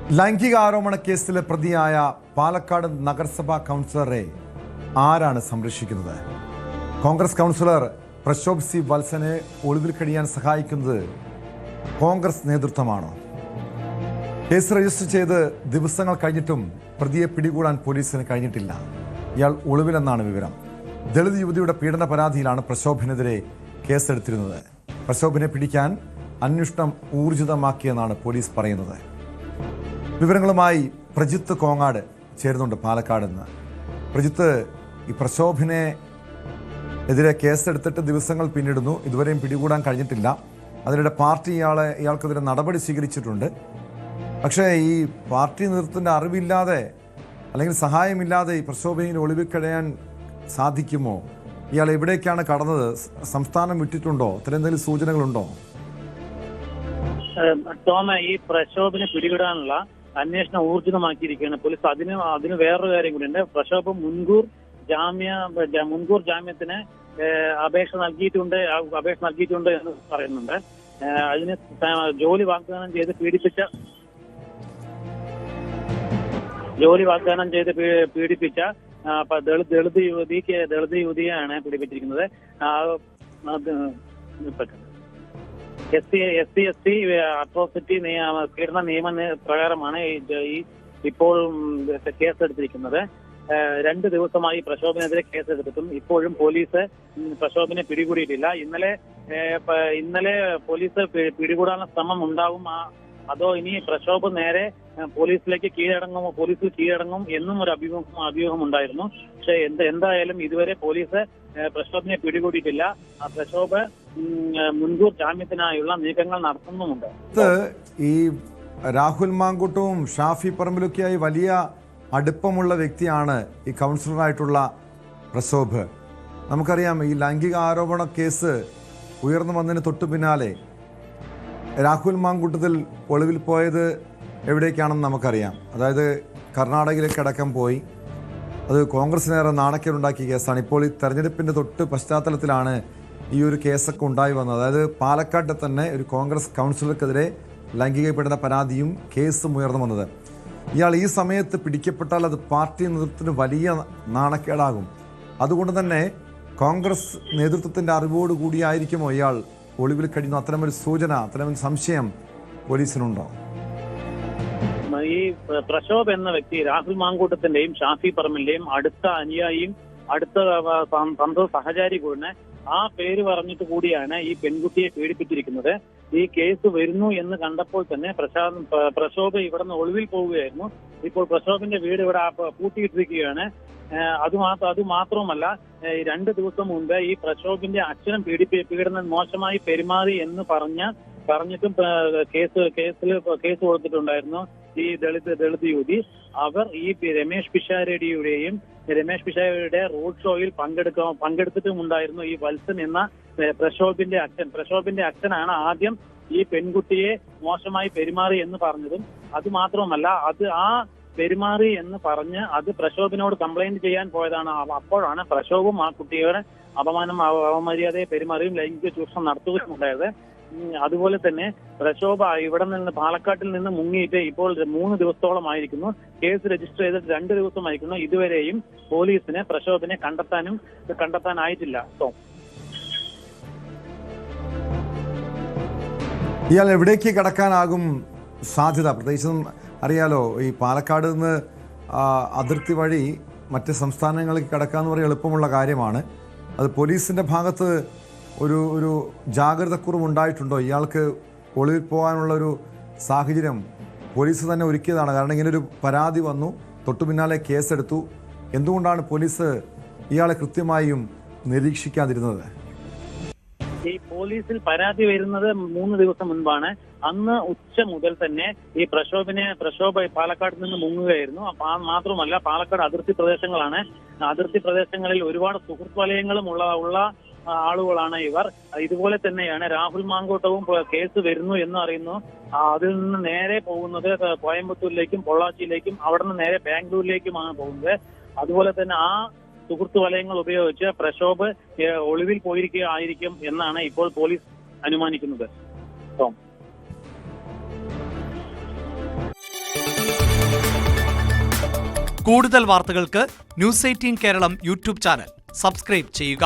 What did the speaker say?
ലൈംഗിക ആരോപണ കേസിലെ പ്രതിയായ പാലക്കാട് നഗരസഭാ കൗൺസിലറെ ആരാണ് സംരക്ഷിക്കുന്നത്? കോൺഗ്രസ് കൗൺസിലർ പ്രശോഭ് സി വത്സനെ ഒളിവിൽ കഴിയാൻ സഹായിക്കുന്നത് കോൺഗ്രസ് നേതൃത്വമാണോ? കേസ് രജിസ്റ്റർ ചെയ്ത് ദിവസങ്ങൾ കഴിഞ്ഞിട്ടും പ്രതിയെ പിടികൂടാൻ പോലീസിന് കഴിഞ്ഞിട്ടില്ല. ഇയാൾ ഒളിവിലെന്നാണ് വിവരം. ദളിത് യുവതിയുടെ പീഡന പരാതിയിലാണ് പ്രശോഭിനെതിരെ കേസെടുത്തിരുന്നത്. പ്രശോഭിനെ പിടിക്കാൻ അന്വേഷണം ഊർജിതമാക്കിയെന്നാണ് പോലീസ് പറയുന്നത്. വിവരങ്ങളുമായി പ്രജിത്ത് കോങ്ങാട് ചേരുന്നുണ്ട് പാലക്കാട് നിന്ന്. പ്രജിത്ത്, ഈ പ്രശോഭിനെ എതിരെ കേസെടുത്തിട്ട് ദിവസങ്ങൾ പിന്നിടുന്നു, ഇതുവരെയും പിടികൂടാൻ കഴിഞ്ഞിട്ടില്ല. അതിനിടെ പാർട്ടി ഇയാൾക്കെതിരെ നടപടി സ്വീകരിച്ചിട്ടുണ്ട്. പക്ഷേ ഈ പാർട്ടി നേതൃത്വത്തിൻ്റെ അറിവില്ലാതെ അല്ലെങ്കിൽ സഹായമില്ലാതെ ഈ പ്രശോഭിനെ ഒളിവിൽ കഴിയാൻ സാധിക്കുമോ? ഇയാൾ എവിടേക്കാണ് കടന്നത്? സംസ്ഥാനം വിട്ടിട്ടുണ്ടോ? അത്തരം എന്തെങ്കിലും സൂചനകളുണ്ടോ? ടോമ, ഈ പ്രശോഭിനെ പിടികൂടാനുള്ള അന്വേഷണം ഊർജിതമാക്കിയിരിക്കുകയാണ് പോലീസ്. അതിന് വേറൊരു കാര്യം കൂടിയുണ്ട്. പ്രശോഭ് മുൻകൂർ ജാമ്യത്തിന് അപേക്ഷ നൽകിയിട്ടുണ്ട് എന്ന് പറയുന്നുണ്ട്. അതിന് ജോലി വാഗ്ദാനം ചെയ്ത് പീഡിപ്പിച്ച ദളിത് യുവതിയെയാണ് പിടിപ്പിച്ചിരിക്കുന്നത്. SC അട്രോസിറ്റി പീഡന നിയമ പ്രകാരമാണ് ഇപ്പോൾ കേസെടുത്തിരിക്കുന്നത്. 2 ദിവസമായി പ്രശോഭനെതിരെ കേസെടുത്തിട്ടും ഇപ്പോഴും പോലീസ് പ്രശോഭനെ പിടികൂടിയിട്ടില്ല. ഇന്നലെ പോലീസ് പിടികൂടാനുള്ള ശ്രമം ഉണ്ടാവും, അതോ ഇനി പ്രശോഭ് നേരെ പോലീസിൽ കീഴടങ്ങും എന്നും ഒരു അഭ്യൂഹം ഉണ്ടായിരുന്നു. പക്ഷെ എന്തായാലും ഇതുവരെ പോലീസ് പ്രശോഭിനെ പിടികൂടിയിട്ടില്ല. പ്രശോഭ് മുൻകൂർ ജാമ്യത്തിനായുള്ള നീക്കങ്ങൾ നടത്തുന്നുമുണ്ട്. ഈ രാഹുൽ മാങ്കൂട്ടവും ഷാഫി പറമ്പിലൊക്കെയായി വലിയ അടുപ്പമുള്ള വ്യക്തിയാണ് ഈ കൗൺസിലറായിട്ടുള്ള പ്രശോഭ്. നമുക്കറിയാം, ഈ ലൈംഗിക ആരോപണ കേസ് ഉയർന്നു വന്നതിന് തൊട്ടു പിന്നാലെ രാഹുൽ മാങ്കൂട്ടത്തിൽ ഒളിവിൽ പോയത് എവിടേക്കാണെന്ന് നമുക്കറിയാം. അതായത് കർണാടകയിലേക്ക് അടക്കം പോയി. അത് കോൺഗ്രസിനേറെ നാണക്കേടുണ്ടാക്കിയ കേസാണ്. ഇപ്പോൾ ഈ തെരഞ്ഞെടുപ്പിൻ്റെ തൊട്ട് പശ്ചാത്തലത്തിലാണ് ഈ ഒരു കേസൊക്കെ ഉണ്ടായി വന്നത്. അതായത് പാലക്കാട്ട് തന്നെ ഒരു കോൺഗ്രസ് കൗൺസിലർക്കെതിരെ ലൈംഗിക പീഡന പരാതിയും കേസും ഉയർന്നു വന്നത്. ഇയാൾ ഈ സമയത്ത് പിടിക്കപ്പെട്ടാൽ അത് പാർട്ടി നേതൃത്വത്തിന് വലിയ നാണക്കേടാകും. അതുകൊണ്ട് തന്നെ കോൺഗ്രസ് നേതൃത്വത്തിൻ്റെ അറിവോടുകൂടിയായിരിക്കുമോ ഇയാൾ ഒളിവിൽ കഴിയുന്നു? അത്തരമൊരു സൂചന, അത്തരമൊരു സംശയം പോലീസിനുണ്ടോ? ഈ പ്രശോഭ് എന്ന വ്യക്തി രാഹുൽ മാങ്കൂട്ടത്തിന്റെയും ഷാഫി പറമ്പിന്റെയും അടുത്ത അനുയായിയും അടുത്ത സഹചാരി കൂടിനെ ആ പേര് പറഞ്ഞിട്ട് കൂടിയാണ് ഈ പെൺകുട്ടിയെ പീഡിപ്പിച്ചിരിക്കുന്നത്. ഈ കേസ് വരുന്നു എന്ന് കണ്ടപ്പോൾ തന്നെ പ്രശോഭ് ഇവിടെ നിന്ന് ഒളിവിൽ പോവുകയായിരുന്നു. ഇപ്പോൾ പ്രശോഭിന്റെ വീട് ഇവിടെ പൂട്ടിയിട്ടിരിക്കുകയാണ്. അതുമാത്രവുമല്ല, 2 ദിവസം മുൻപ് ഈ പ്രശോഭിന്റെ അച്ഛനും പീഡനം മോശമായി പെരുമാറി എന്ന് പറഞ്ഞിട്ടും കേസ് കൊടുത്തിട്ടുണ്ടായിരുന്നു ഈ ദളിത് യുവതി. അവർ ഈ രമേഷ് പിഷാരടിയുടെ റോഡ് ഷോയിൽ പങ്കെടുത്തിട്ടുമുണ്ടായിരുന്നു. ഈ വത്സൻ എന്ന പ്രശോഭിന്റെ അച്ഛനാണ് ആദ്യം ഈ പെൺകുട്ടിയെ മോശമായി പെരുമാറി എന്ന് പറഞ്ഞതും. അതുമാത്രമല്ല, ആ പെരുമാറി എന്ന് പറഞ്ഞ് അത് പ്രശോഭിനോട് കംപ്ലൈന്റ് ചെയ്യാൻ പോയതാണ്. അപ്പോഴാണ് പ്രശോഭും ആ കുട്ടിയുടെ അപമര്യാദയെ പെരുമാറിയും ലൈംഗിക ചൂഷണം നടത്തുകയും ഉണ്ടായത്. അതുപോലെ തന്നെ പ്രശോഭ ഇവിടെ നിന്ന് പാലക്കാട്ടിൽ നിന്ന് മുങ്ങിയിട്ട് ഇപ്പോൾ 3 ദിവസത്തോളമായിരിക്കുന്നു. കേസ് രജിസ്റ്റർ ചെയ്തിട്ട് 2 ദിവസമായിരിക്കുന്നു. ഇതുവരെയും പോലീസിന് പ്രശോഭനെ കണ്ടെത്താനായിട്ടില്ല. ഇയാൾ എവിടേക്ക് കടക്കാനാകും സാധ്യത? പ്രത്യേകിച്ചും അറിയാലോ, ഈ പാലക്കാട് നിന്ന് അതിർത്തി വഴി മറ്റ് സംസ്ഥാനങ്ങളിലേക്ക് കടക്കാന്ന് പറയുക എളുപ്പമുള്ള കാര്യമാണ്. അത് പോലീസിൻ്റെ ഭാഗത്ത് ഒരു ജാഗ്രതക്കുറവ് ഉണ്ടായിട്ടുണ്ടോ? ഇയാൾക്ക് ഒളിവിൽ പോകാനുള്ളൊരു സാഹചര്യം പോലീസ് തന്നെ ഒരുക്കിയതാണ്. കാരണം ഇങ്ങനൊരു പരാതി വന്നു, തൊട്ടു പിന്നാലെ കേസെടുത്തു. എന്തുകൊണ്ടാണ് പോലീസ് ഇയാളെ കൃത്യമായും നിരീക്ഷിക്കാതിരുന്നത്? ഈ പോലീസിൽ പരാതി വരുന്നത് 3 ദിവസം മുൻപാണ്. അന്ന് ഉച്ച മുതൽ തന്നെ ഈ പ്രശോഭ് പാലക്കാട് നിന്ന് മുങ്ങുകയായിരുന്നു. മാത്രമല്ല, പാലക്കാട് അതിർത്തി പ്രദേശങ്ങളാണ്. അതിർത്തി പ്രദേശങ്ങളിൽ ഒരുപാട് സുഹൃത്ത് വലയങ്ങളും ഉള്ള ആളുകളാണ് ഇവർ. ഇതുപോലെ തന്നെയാണ് രാഹുൽ മാങ്കോട്ടവും കേസ് വരുന്നു എന്ന് അറിയുന്നു. അതിൽ നിന്ന് നേരെ പോകുന്നത് കോയമ്പത്തൂരിലേക്കും പൊള്ളാച്ചിയിലേക്കും അവിടെ നിന്ന് നേരെ ബാംഗ്ലൂരിലേക്കുമാണ് പോകുന്നത്. അതുപോലെ തന്നെ ആ സുഹൃത്ത് വലയങ്ങൾ ഉപയോഗിച്ച് പ്രശോഭ് ഒളിവിൽ പോയിരിക്കുകയായിരിക്കും എന്നാണ് ഇപ്പോൾ പോലീസ് അനുമാനിക്കുന്നത്. കൂടുതൽ വാർത്തകൾക്ക് news 18 Keralam YouTube channel subscribe ചെയ്യുക.